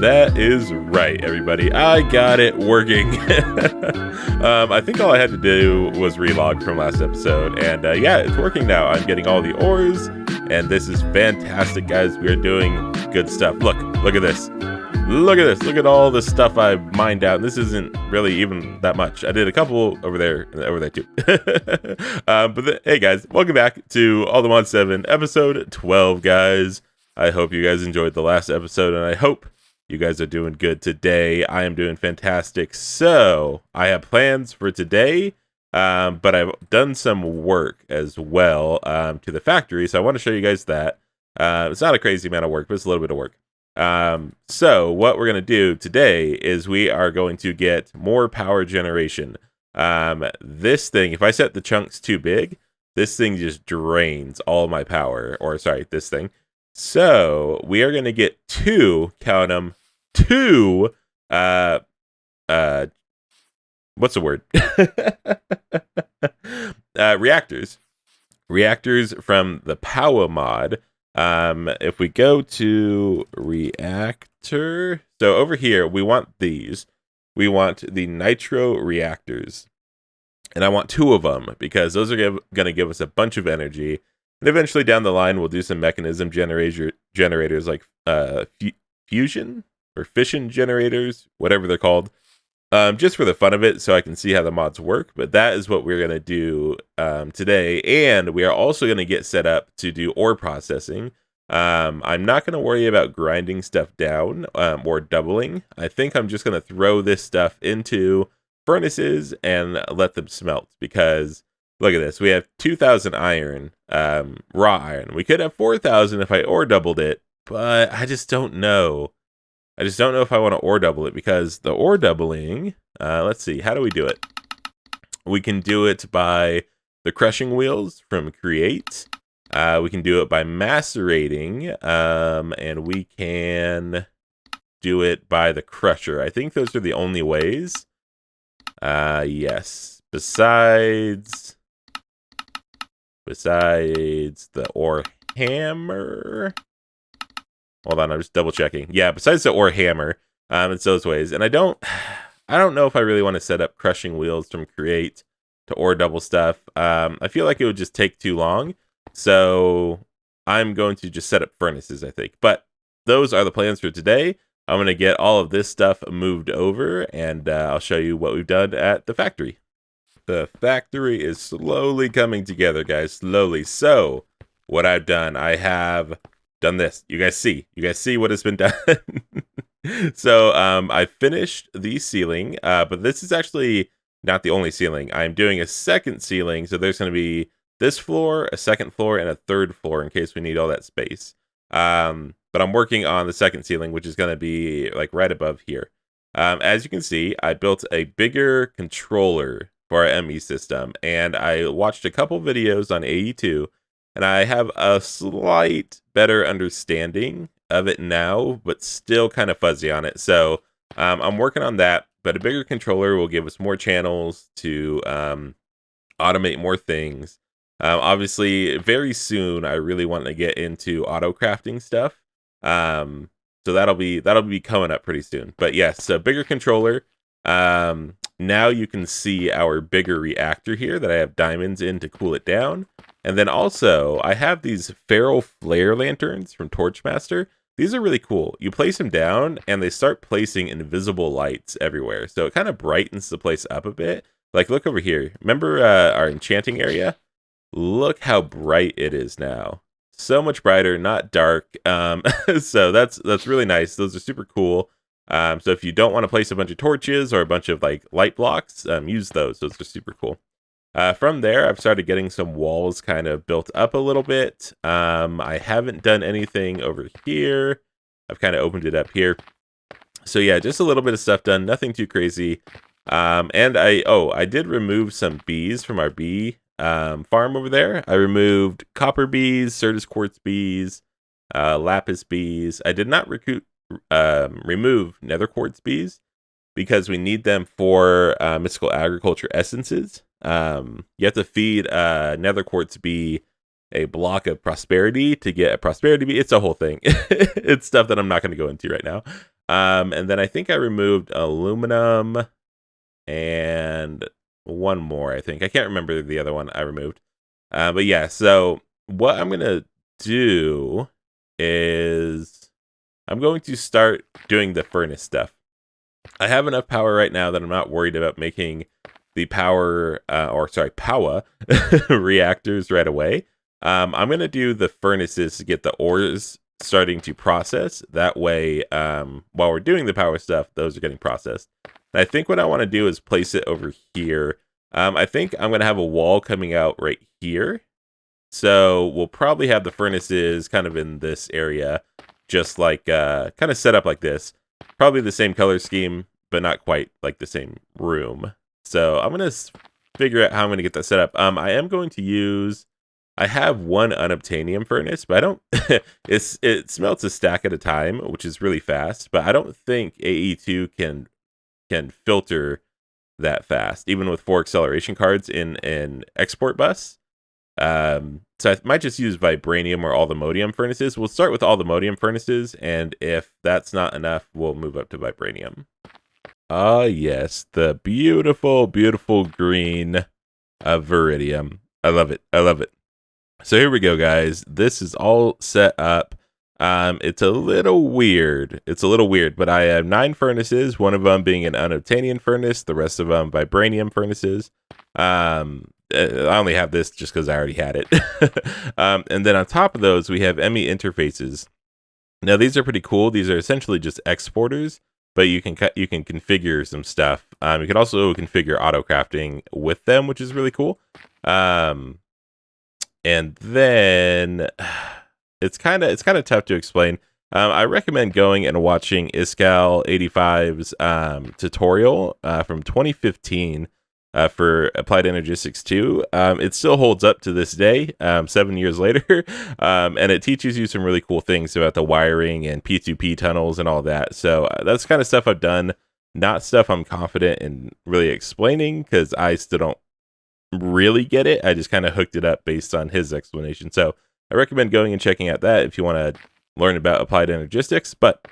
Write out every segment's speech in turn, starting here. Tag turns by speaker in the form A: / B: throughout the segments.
A: That is right, everybody. I got it working. I think all I had to do was relog from last episode, and yeah, it's working now. I'm getting all the ores, and this is fantastic, guys. We are doing good stuff. Look at this. Look at this. Look at all the stuff I mined out. This isn't really even that much. I did a couple over there too. Hey guys, welcome back to All the Mod 7, episode 12, guys. I hope you guys enjoyed the last episode, and I hope you guys are doing good today. I am doing fantastic. So I have plans for today, but I've done some work as well to the factory. So I want to show you guys that. It's not a crazy amount of work, but it's a little bit of work. So what we're going to do today is we are going to get more power generation. This thing, if I set the chunks too big, this thing just drains all my power, or sorry, this thing. So we are going to get count them, two, what's the word? Reactors from the POWAH mod. If we go to reactor, so over here, we want these. We want the Nitro reactors. And I want 2 of them because those are going to give us a bunch of energy. And eventually down the line, we'll do some mechanism generators like fusion or fission generators, whatever they're called, just for the fun of it, so I can see how the mods work. But that is what we're going to do today. And we are also going to get set up to do ore processing. I'm not going to worry about grinding stuff down or doubling. I think I'm just going to throw this stuff into furnaces and let them smelt, because look at this. We have 2,000 iron, raw iron. We could have 4,000 if I ore doubled it, but I just don't know. I just don't know if I want to ore double it, because the ore doubling, let's see, how do we do it? We can do it by the crushing wheels from Create. We can do it by macerating, and we can do it by the crusher. I think those are the only ways. Yes. Besides the ore hammer. Hold on, I'm just double checking. Yeah, besides the ore hammer, it's those ways. And I don't know if I really want to set up crushing wheels from Create to ore double stuff. I feel like it would just take too long. So I'm going to just set up furnaces, I think. But those are the plans for today. I'm going to get all of this stuff moved over, and I'll show you what we've done at the factory. The factory is slowly coming together, guys, slowly. So what I've done, I have done this. You guys see what has been done. So I finished the ceiling, but this is actually not the only ceiling. I'm doing a second ceiling, so there's going to be this floor, a second floor, and a third floor in case we need all that space. But I'm working on the second ceiling, which is going to be like right above here. As you can see, I built a bigger controller for our ME system, and I watched a couple videos on AE2, and I have a slight better understanding of it now, but still kind of fuzzy on it. So I'm working on that, but a bigger controller will give us more channels to automate more things. Obviously, very soon, I really want to get into auto crafting stuff. So that'll be coming up pretty soon. But yes, a bigger controller. Now you can see our bigger reactor here that I have diamonds in to cool it down. And then also, I have these feral flare lanterns from Torchmaster. These are really cool. You place them down, and they start placing invisible lights everywhere. So it kind of brightens the place up a bit. Like, look over here. Remember our enchanting area? Look how bright it is now. So much brighter, not dark. So that's really nice. Those are super cool. So if you don't want to place a bunch of torches or a bunch of like light blocks, use those. Those are super cool. From there, I've started getting some walls kind of built up a little bit. I haven't done anything over here. I've kind of opened it up here. So yeah, just a little bit of stuff done. Nothing too crazy. And I did remove some bees from our bee farm over there. I removed copper bees, Certus quartz bees, lapis bees. I did not remove nether quartz bees because we need them for mystical agriculture essences. You have to feed nether quartz bee a block of prosperity to get a prosperity bee. It's a whole thing. It's stuff that I'm not going to go into right now. And then I think I removed aluminum and one more, I think. I can't remember the other one I removed. But yeah, so what I'm going to do is I'm going to start doing the furnace stuff. I have enough power right now that I'm not worried about making the POWAH reactors right away. I'm going to do the furnaces to get the ores starting to process. That way, while we're doing the power stuff, those are getting processed. And I think what I want to do is place it over here. I think I'm going to have a wall coming out right here. So we'll probably have the furnaces kind of in this area, just like kind of set up like this. Probably the same color scheme, but not quite like the same room. So I'm going to figure out how I'm going to get that set up. I am going to use... I have one unobtainium furnace, but I don't... it smelts a stack at a time, which is really fast. But I don't think AE2 can filter that fast, even with 4 acceleration cards in an export bus. So I might just use vibranium or all the modium furnaces. We'll start with all the modium furnaces, and if that's not enough, we'll move up to vibranium. Ah, yes, the beautiful, beautiful green of Viridium. I love it. I love it. So here we go, guys. This is all set up. It's a little weird. But I have 9 furnaces, one of them being an unobtainium furnace, the rest of them vibranium furnaces. I only have this just because I already had it. And then on top of those, we have ME interfaces. Now, these are pretty cool. These are essentially just exporters, but you can configure some stuff. You can also configure auto crafting with them, which is really cool. And then it's kind of tough to explain. I recommend going and watching Iskal85's tutorial from 2015 for Applied Energistics 2. It still holds up to this day, 7 years later, and it teaches you some really cool things about the wiring and P2P tunnels and all that. So that's kind of stuff I've done, not stuff I'm confident in really explaining because I still don't really get it. I just kind of hooked it up based on his explanation. So I recommend going and checking out that if you want to learn about Applied Energistics. But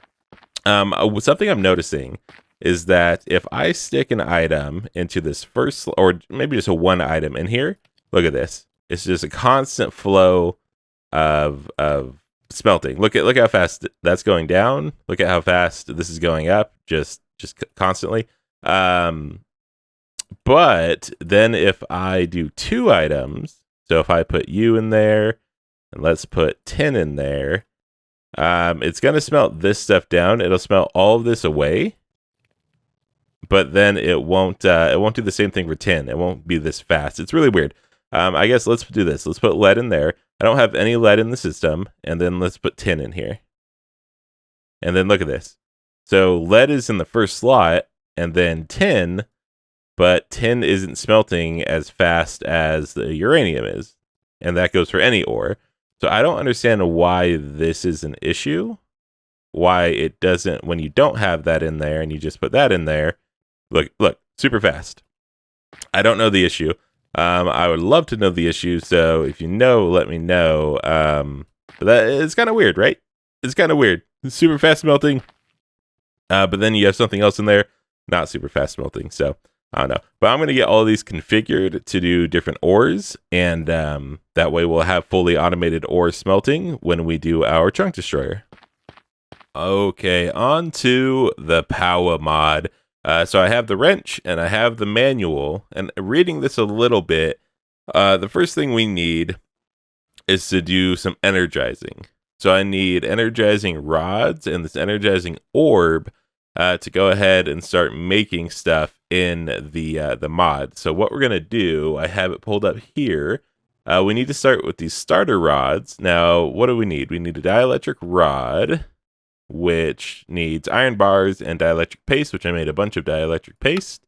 A: something I'm noticing is that if I stick an item into this first, or maybe just a one item in here, look at this. It's just a constant flow of smelting. Look how fast that's going down. Look at how fast this is going up, just constantly. But then if I do 2 items, so if I put you in there, and let's put 10 in there, it's going to smelt this stuff down. It'll smelt all of this away, but then it won't do the same thing for 10. It won't be this fast. It's really weird. I guess let's do this. Let's put lead in there. I don't have any lead in the system, and then let's put 10 in here. And then look at this. So lead is in the first slot, and then 10, but 10 isn't smelting as fast as the uranium is, and that goes for any ore. So I don't understand why this is an issue, why it doesn't, when you don't have that in there and you just put that in there, look, super fast. I don't know the issue. I would love to know the issue, so if you know, let me know. But that it's kind of weird, right? It's kind of weird. It's super fast melting, but then you have something else in there, not super fast melting, so I don't know. But I'm going to get all of these configured to do different ores, and that way we'll have fully automated ore smelting when we do our chunk destroyer. Okay, on to the POWAH mod. So I have the wrench, and I have the manual, and reading this a little bit, the first thing we need is to do some energizing. So I need energizing rods and this energizing orb to go ahead and start making stuff in the mod. So what we're gonna do, I have it pulled up here. We need to start with these starter rods. Now, what do we need? We need a dielectric rod, which needs iron bars and dielectric paste, which I made a bunch of dielectric paste.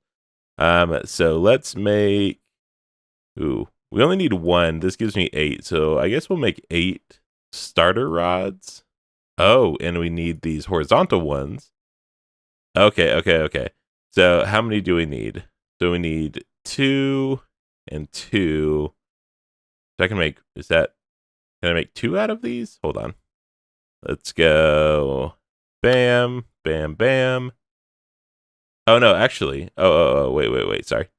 A: So let's make, we only need 1. This gives me 8. So I guess we'll make 8 starter rods. Oh, and we need these horizontal ones. Okay. So how many do we need? So we need 2 and 2. So I can make, can I make 2 out of these? Hold on. Let's go bam, bam, bam. Oh, no, actually. Oh, wait. Sorry.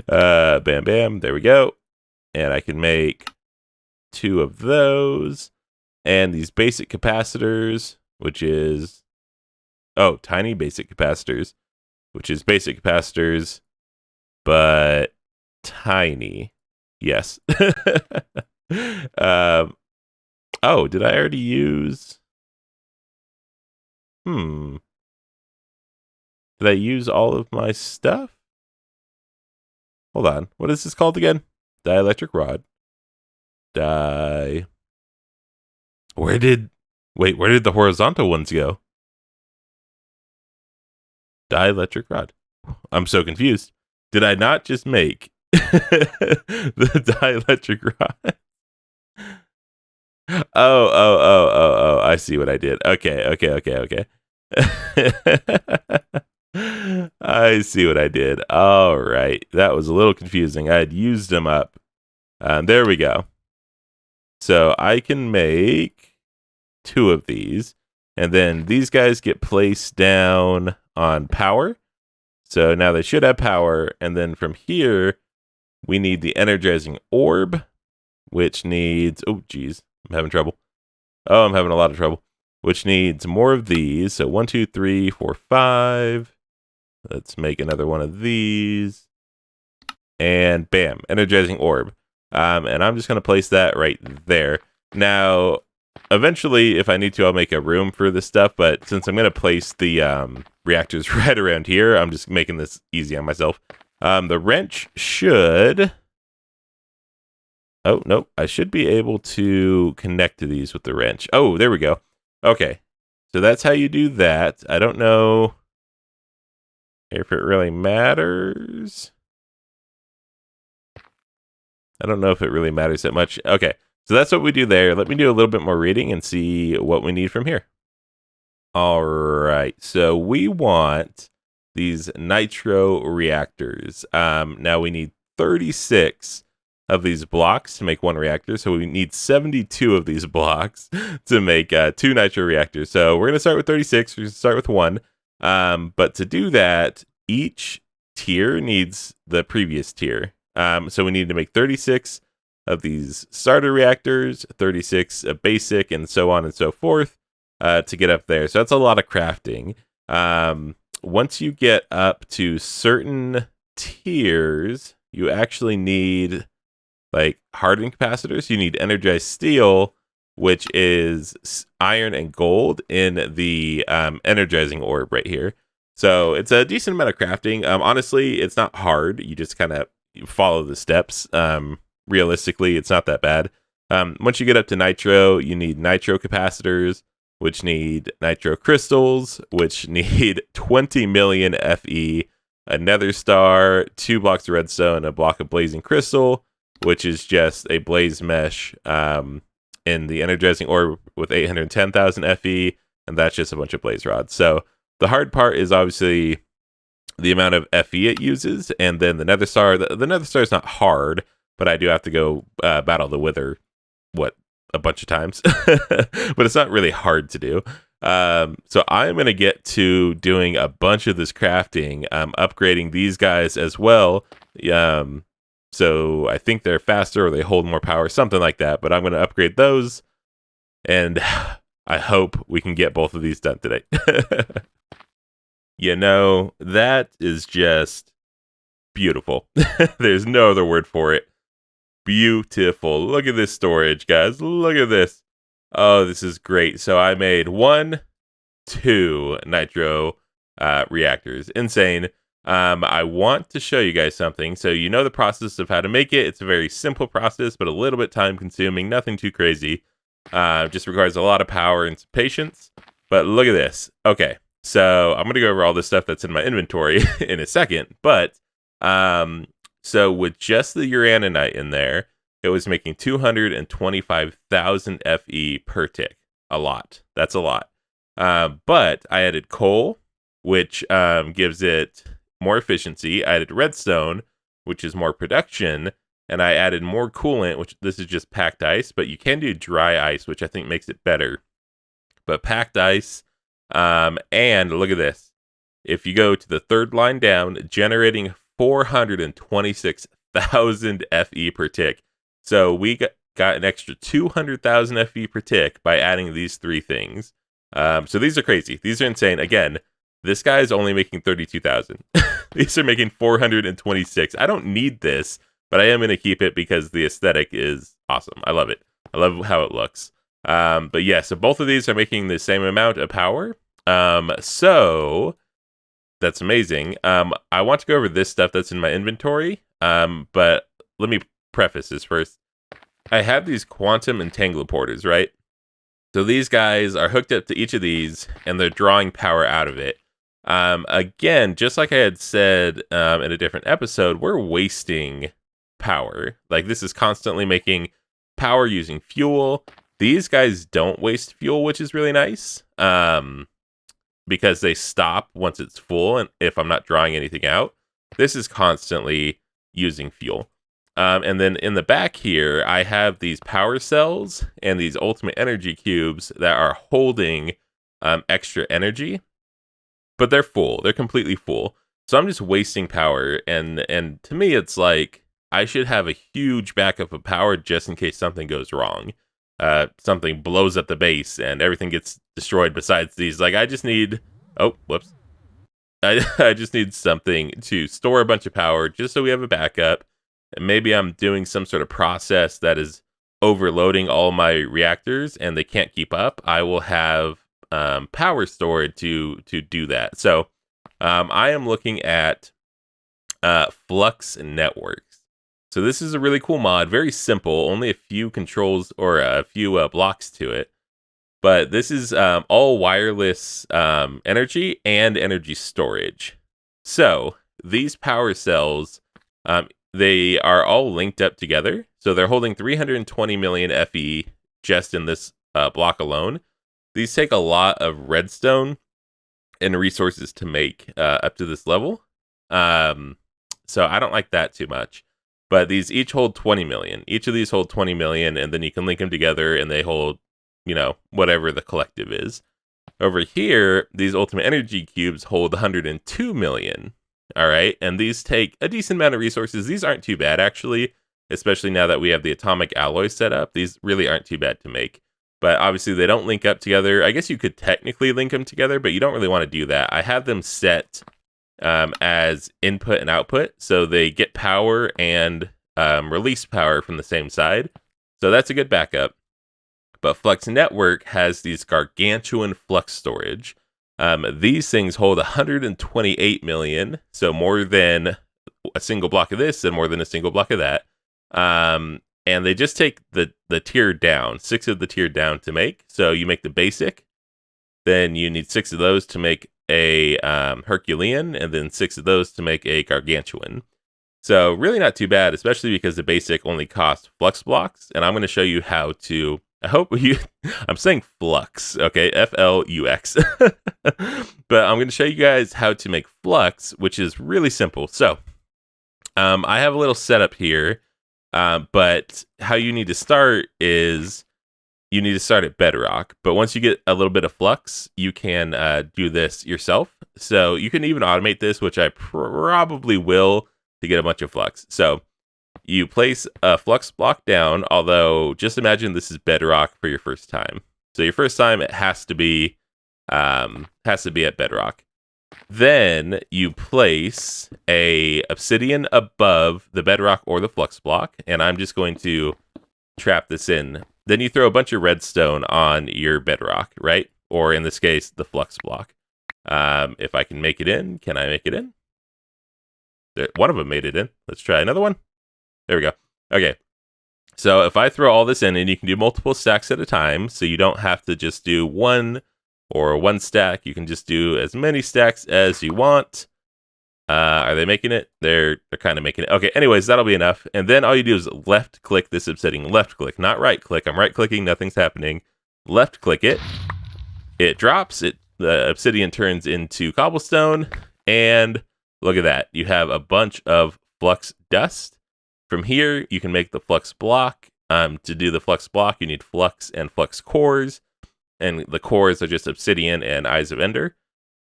A: Bam, bam. There we go. And I can make 2 of those. And these basic capacitors, which is... Oh, tiny basic capacitors, which is basic capacitors, but tiny. Yes. Oh, did I already use... Did I use all of my stuff? Hold on. What is this called again? Dielectric rod. Where did the horizontal ones go? Dielectric rod. I'm so confused. Did I not just make the dielectric rod? Oh, I see what I did. Okay. I see what I did. All right. That was a little confusing. I had used them up. There we go. So I can make 2 of these. And then these guys get placed down on power. So now they should have power. And then from here, we need the energizing orb, which needs... Oh, geez. I'm having trouble. Oh, I'm having a lot of trouble. Which needs more of these. So 1, 2, 3, 4, 5. Let's make another one of these. And bam, energizing orb. And I'm just going to place that right there. Now, eventually, if I need to, I'll make a room for this stuff. But since I'm going to place the reactors right around here, I'm just making this easy on myself. The wrench should... Oh, nope. I should be able to connect to these with the wrench. Oh, there we go. Okay. So that's how you do that. I don't know if it really matters. I don't know if it really matters that much. Okay. So that's what we do there. Let me do a little bit more reading and see what we need from here. All right. So we want these nitro reactors. Now we need 36 of these blocks to make 1 reactor. So we need 72 of these blocks to make 2 nitro reactors. So we're going to start with 36. We're going to start with 1. But to do that, each tier needs the previous tier. So we need to make 36 of these starter reactors, 36 of basic, and so on and so forth to get up there. So that's a lot of crafting. Once you get up to certain tiers, you actually need... like hardened capacitors. You need energized steel, which is iron and gold in the energizing orb right here. So it's a decent amount of crafting. Honestly, it's not hard. You just kind of follow the steps. Realistically, it's not that bad. Once you get up to nitro, you need nitro capacitors, which need nitro crystals, which need 20 million Fe, a nether star, 2 blocks of redstone, a block of blazing crystal, which is just a blaze mesh in the energizing orb with 810,000 Fe, and that's just a bunch of blaze rods. So the hard part is obviously the amount of Fe it uses, and then the nether star. The nether star is not hard, but I do have to go battle the wither, a bunch of times. But it's not really hard to do. So I'm going to get to doing a bunch of this crafting, upgrading these guys as well. So I think they're faster or they hold more power, something like that. But I'm going to upgrade those, and I hope we can get both of these done today. You know, that is just beautiful. There's no other word for it. Beautiful. Look at this storage, guys. Look at this. Oh, this is great. So I made 1, 2 nitro reactors. Insane. I want to show you guys something. So you know the process of how to make it. It's a very simple process, but a little bit time consuming. Nothing too crazy. Just requires a lot of power and some patience. But look at this. Okay. So I'm going to go over all this stuff that's in my inventory in a second. But so with just the uraninite in there, it was making 225,000 Fe per tick. A lot. That's a lot. But I added coal, which gives it more efficiency. I added redstone, which is more production. And I added more coolant, which this is just packed ice. But you can do dry ice, which I think makes it better. but packed ice. And look at this. If you go to the third line down, generating 426,000 FE per tick. So we got an extra 200,000 FE per tick by adding these three things. So these are crazy. These are insane. Again, this guy is only making 32,000. These are making 426. I don't need this, but I am going to keep it because the aesthetic is awesome. I love it. I love how it looks. But yeah, so both of these are making the same amount of power. So that's amazing. I want to go over this stuff that's in my inventory. But let me preface this first. I have these quantum entangleporters, right? So these guys are hooked up to each of these, and they're drawing power out of it. Again, just like I had said in a different episode, we're wasting power. Like, this is constantly making power using fuel. These guys don't waste fuel, which is really nice, because they stop once it's full, and if I'm not drawing anything out. This is constantly using fuel. And then in the back here, I have these power cells and these ultimate energy cubes that are holding extra energy, but they're full. They're completely full. So I'm just wasting power. And to me, it's like I should have a huge backup of power just in case something goes wrong. Something blows up the base and everything gets destroyed besides these. Like, I just need... Oh, whoops. I just need something to store a bunch of power just so we have a backup. And maybe I'm doing some sort of process that is overloading all my reactors and they can't keep up. I will have power stored to do that. So I am looking at Flux Networks. So this is a really cool mod, very simple, only a few controls or a few blocks to it. But this is all wireless energy and energy storage. So these power cells, they are all linked up together. So they're holding 320 million FE just in this block alone. These take a lot of redstone and resources to make up to this level. So I don't like that too much. But these each hold 20 million. Each of these hold 20 million, and then you can link them together and they hold, whatever the collective is. Over here, these ultimate energy cubes hold 102 million. All right, and these take a decent amount of resources. These aren't too bad, actually, especially now that we have the atomic alloy set up. These really aren't too bad to make. But obviously, they don't link up together. I guess you could technically link them together, but you don't really want to do that. I have them set as input and output, so they get power and release power from the same side. So that's a good backup. But Flux Network has these gargantuan flux storage. These things hold 128 million, so more than a single block of this and more than a single block of that. And they just take the tier down, 6 of the tier down to make. So you make the basic, then you need 6 of those to make a Herculean, and then 6 of those to make a Gargantuan. So really not too bad, especially because the basic only costs flux blocks, and I'm going to show you how to... I'm saying flux, okay? F-L-U-X. But I'm going to show you guys how to make flux, which is really simple. So I have a little setup here, but how you need to start is you need to start at bedrock. But once you get a little bit of flux, you can do this yourself. So you can even automate this, which I probably will, to get a bunch of flux. So you place a flux block down, although just imagine this is bedrock for your first time. So your first time, it has to be at bedrock. Then you place a obsidian above the bedrock or the flux block, and I'm just going to trap this in. Then you throw a bunch of redstone on your bedrock, right? Or in this case, the flux block. If I can make it in, can I make it in? One of them made it in. Let's try another one. There we go. Okay. So if I throw all this in, and you can do multiple stacks at a time, so you don't have to just do one or one stack. You can just do as many stacks as you want. Are they making it? They're kind of making it. Okay, anyways, that'll be enough. And then all you do is left click this obsidian. Left click, not right click. I'm right clicking, nothing's happening. Left click it. It drops. The obsidian turns into cobblestone. And look at that. You have a bunch of flux dust. From here, you can make the flux block. To do the flux block, you need flux and flux cores. and the cores are just obsidian and eyes of ender.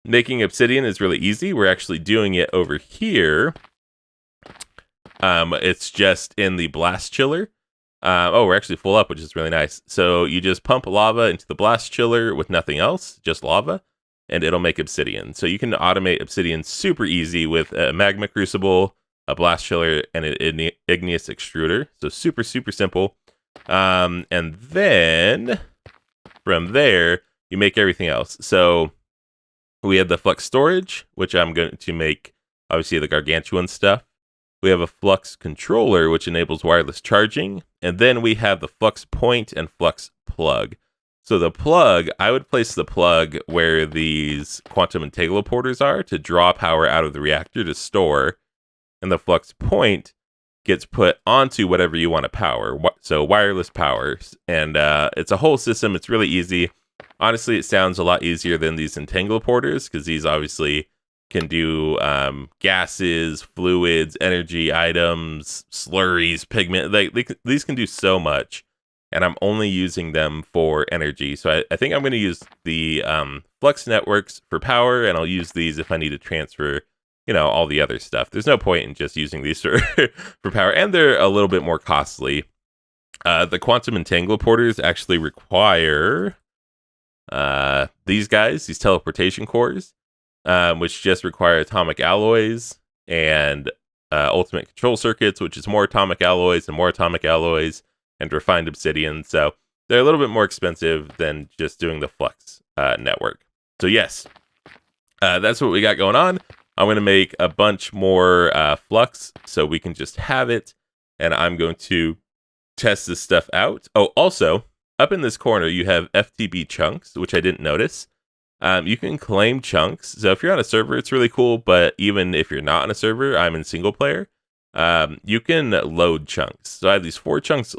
A: Making obsidian is really easy. We're actually doing it over here. It's just in the blast chiller. Oh, we're actually full up, which is really nice. So you just pump lava into the blast chiller with nothing else, just lava, and it'll make obsidian. So you can automate obsidian super easy with a magma crucible, a blast chiller, and an igneous extruder. So super, super simple. And then from there, you make everything else. So we have the flux storage, which I'm going to make, obviously, the gargantuan stuff. We have a flux controller, which enables wireless charging. And then we have the flux point and flux plug. So the plug, I would place the plug where these quantum entangleporters are to draw power out of the reactor to store. And the flux point gets put onto whatever you want to power. So wireless powers. And it's a whole system. It's really easy. Honestly, it sounds a lot easier than these entangleporters, because these obviously can do gases, fluids, energy items, slurries, pigment. These can do so much, and I'm only using them for energy. So I think I'm going to use the flux networks for power, and I'll use these if I need to transfer, all the other stuff. There's no point in just using these for power, and they're a little bit more costly. The quantum entangleporters actually require these guys, these teleportation cores, which just require atomic alloys, and ultimate control circuits, which is more atomic alloys and more atomic alloys, and refined obsidian. So they're a little bit more expensive than just doing the flux network. So yes, that's what we got going on. I'm going to make a bunch more flux so we can just have it, and I'm going to test this stuff out. Oh, also, up in this corner, you have FTB chunks, which I didn't notice. You can claim chunks. So if you're on a server, it's really cool. But even if you're not on a server, I'm in single player, you can load chunks. So I have these 4 chunks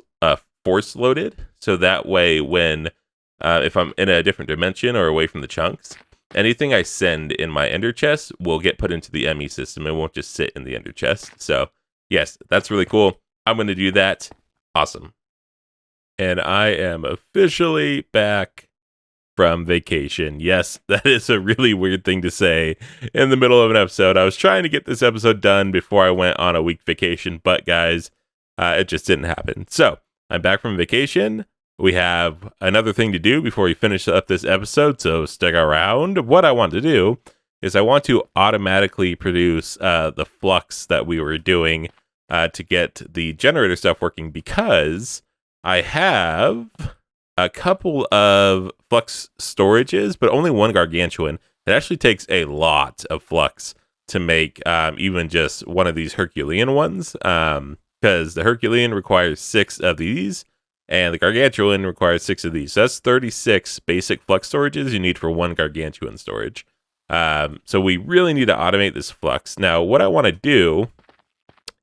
A: force loaded. So that way, when if I'm in a different dimension or away from the chunks, anything I send in my ender chest will get put into the ME system. It won't just sit in the ender chest. So yes, that's really cool. I'm going to do that. Awesome. And I am officially back from vacation. Yes, that is a really weird thing to say in the middle of an episode. I was trying to get this episode done before I went on a week vacation, but guys, it just didn't happen. So I'm back from vacation. We have another thing to do before we finish up this episode, so stick around. What I want to do is I want to automatically produce the flux that we were doing to get the generator stuff working, because I have a couple of flux storages, but only one gargantuan. It actually takes a lot of flux to make even just one of these Herculean ones, because the Herculean requires 6 of these, and the gargantuan requires 6 of these. So that's 36 basic flux storages you need for one gargantuan storage. So we really need to automate this flux. Now, what I want to do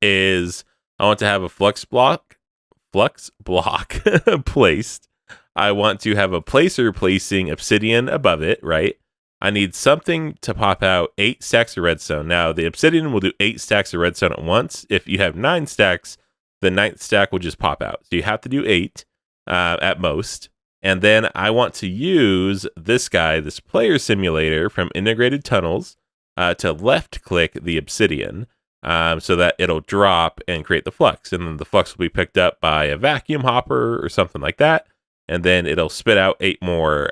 A: is I want to have a flux block placed. I want to have a placer placing obsidian above it, right? I need something to pop out 8 stacks of redstone. Now, the obsidian will do 8 stacks of redstone at once. If you have 9 stacks, the 9th stack will just pop out. So you have to do 8 at most. And then I want to use this guy, this player simulator from Integrated Tunnels, to left-click the obsidian so that it'll drop and create the flux. And then the flux will be picked up by a vacuum hopper or something like that. And then it'll spit out 8 more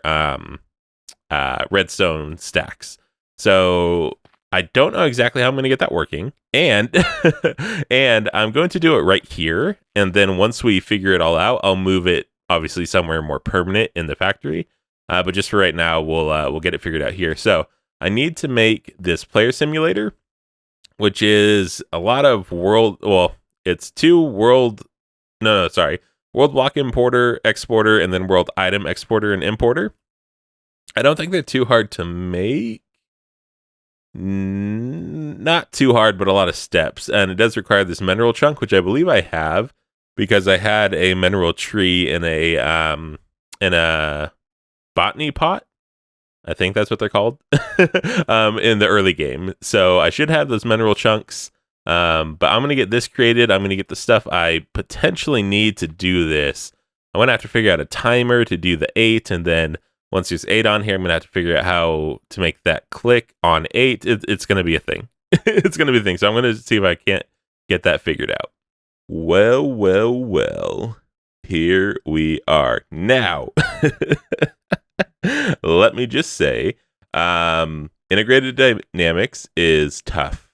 A: redstone stacks. So I don't know exactly how I'm going to get that working. And and I'm going to do it right here. And then once we figure it all out, I'll move it obviously somewhere more permanent in the factory. But just for right now, we'll get it figured out here. So I need to make this player simulator, which is a lot of it's 2 world block importer, exporter, and then world item exporter and importer. I don't think they're too hard to make. Not too hard, but a lot of steps. And it does require this mineral chunk, which I believe I have, because I had a mineral tree in a botany pot. I think that's what they're called in the early game. So I should have those mineral chunks. But I'm going to get this created. I'm going to get the stuff I potentially need to do this. I want to have to figure out a timer to do the 8, and then Once there's 8 on here, I'm going to have to figure out how to make that click on 8. It's going to be a thing. It's going to be a thing. So I'm going to see if I can't get that figured out. Well, well, well. Here we are. Now, let me just say, integrated dynamics is tough.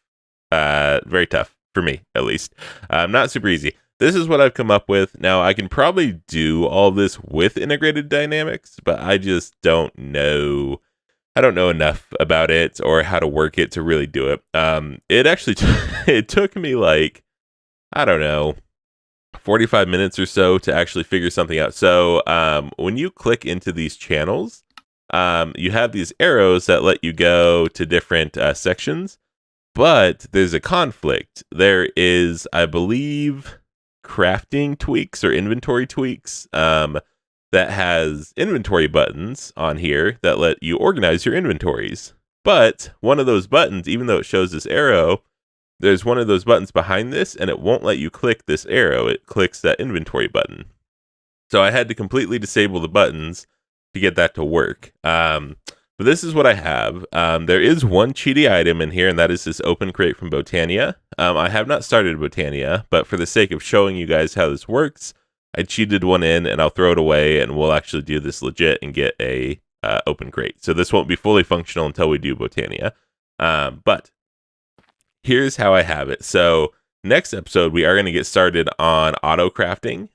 A: Very tough, for me, at least. Not super easy. This is what I've come up with. Now, I can probably do all this with integrated dynamics, but I just don't know. I don't know enough about it or how to work it to really do it. It actually it took me like, I don't know, 45 minutes or so to actually figure something out. So when you click into these channels, you have these arrows that let you go to different sections, but there's a conflict. There is, I believe, crafting tweaks or inventory tweaks that has inventory buttons on here that let you organize your inventories. But one of those buttons, even though it shows this arrow, there's one of those buttons behind this, and it won't let you click this arrow. It clicks that inventory button. So I had to completely disable the buttons to get that to work. But this is what I have. There is one cheaty item in here, and that is this open crate from Botania. I have not started Botania, but for the sake of showing you guys how this works, I cheated one in, and I'll throw it away, and we'll actually do this legit and get a open crate. So this won't be fully functional until we do Botania. But here's how I have it. So next episode, we are going to get started on auto crafting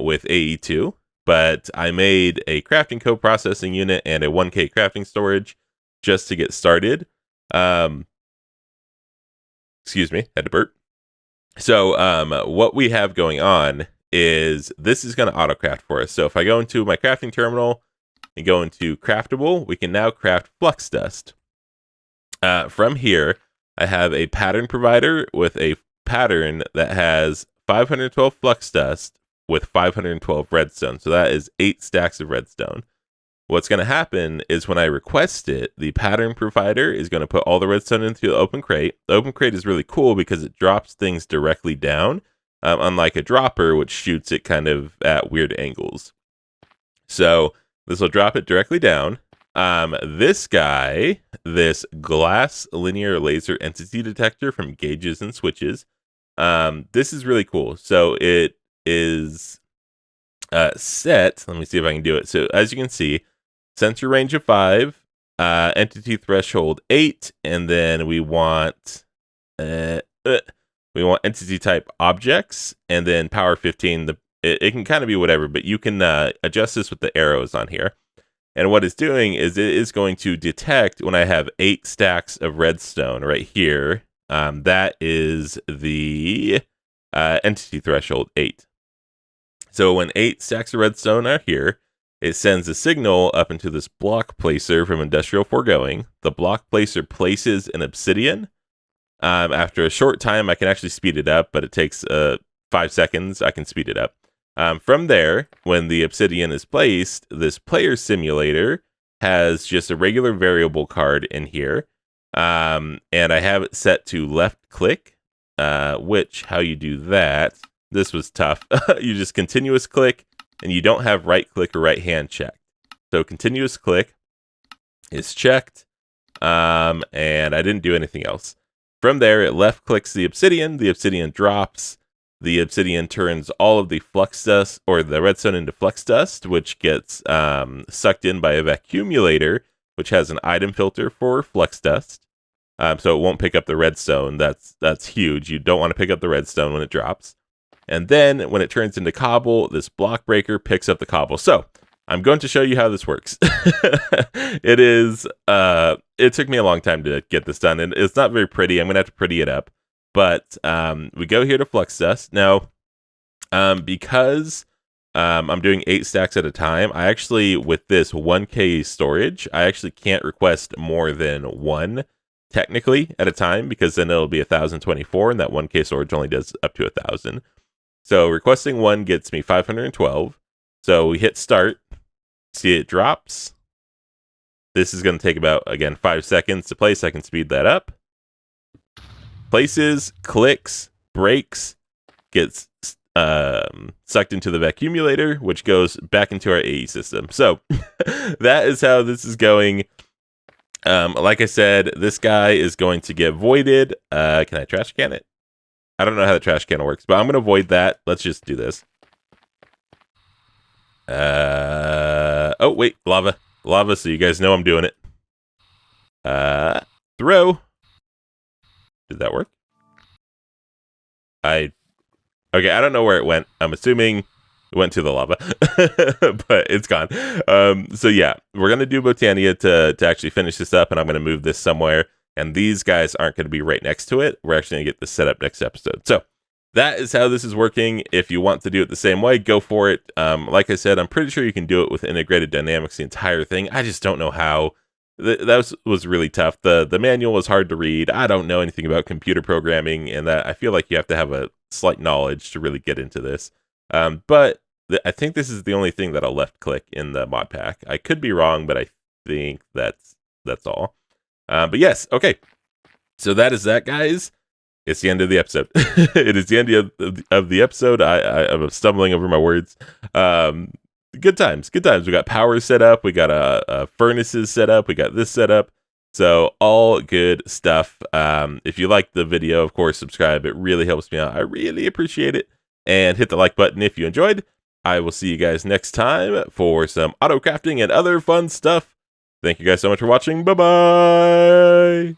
A: with AE2. But I made a crafting co-processing unit and a 1K crafting storage just to get started. Excuse me, had to burp. So what we have going on is this is going to auto-craft for us. So if I go into my crafting terminal and go into craftable, we can now craft flux dust. From here, I have a pattern provider with a pattern that has 512 flux dust with 512 redstone. So that is 8 stacks of redstone. What's going to happen is when I request it, the pattern provider is going to put all the redstone into the open crate. The open crate is really cool because it drops things directly down, unlike a dropper, which shoots it kind of at weird angles. So this will drop it directly down. This guy, this glass linear laser entity detector from Gauges and Switches, this is really cool. So it is set. Let me see if I can do it. So as you can see, sensor range of 5, entity threshold 8, and then we want entity type objects, and then power 15. It can kind of be whatever, but you can adjust this with the arrows on here. And what it's doing is it is going to detect when I have 8 stacks of redstone right here. That is the entity threshold 8. So when 8 stacks of redstone are here, it sends a signal up into this block placer from Industrial Foregoing. The block placer places an obsidian. After a short time, I can actually speed it up, but it takes 5 seconds. I can speed it up. From there, when the obsidian is placed, this player simulator has just a regular variable card in here. And I have it set to left click, which how you do that, this was tough. You just continuous click, and you don't have right click or right hand checked. So continuous click is checked, and I didn't do anything else. From there, it left clicks the obsidian drops. The obsidian turns all of the flux dust or the redstone into flux dust, which gets sucked in by a vacuumulator, which has an item filter for flux dust. So it won't pick up the redstone. That's huge. You don't want to pick up the redstone when it drops. And then when it turns into cobble, this block breaker picks up the cobble. So I'm going to show you how this works. It took me a long time to get this done, and it's not very pretty. I'm going to have to pretty it up. But we go here to flux dust. Now, because I'm doing 8 stacks at a time, I actually, with this 1K storage, I actually can't request more than 1 technically at a time, because then it'll be 1024, and that 1K storage only does up to 1000. So requesting 1 gets me 512. So we hit start. See, it drops. This is going to take about, again, 5 seconds to place. I can speed that up. Places, clicks, breaks, gets sucked into the vacuumulator, which goes back into our AE system. So that is how this is going. Like I said, this guy is going to get voided. Can I trash can it? I don't know how the trash can works, but I'm going to void that. Let's just do this. Oh, wait, lava. Lava, so you guys know I'm doing it. Throw. Did that work? Okay, I don't know where it went. I'm assuming it went to the lava, but it's gone. So yeah, we're going to do Botania to actually finish this up, and I'm going to move this somewhere, and these guys aren't going to be right next to it. We're actually going to get this set up next episode. So that is how this is working. If you want to do it the same way, go for it. Like I said, I'm pretty sure you can do it with integrated dynamics, the entire thing. I just don't know how. That was really tough. The manual was hard to read. I don't know anything about computer programming, and that I feel like you have to have a slight knowledge to really get into this. But I think this is the only thing that I'll left click in the mod pack. I could be wrong, but I think that's all. But yes, okay. So that is that, guys. It's the end of the episode. It is the end of the episode. I'm stumbling over my words. Good times. We got power set up. We got a furnaces set up. We got this set up. So all good stuff. If you liked the video, of course, subscribe. It really helps me out. I really appreciate it. And hit the like button if you enjoyed. I will see you guys next time for some auto crafting and other fun stuff. Thank you guys so much for watching. Bye-bye.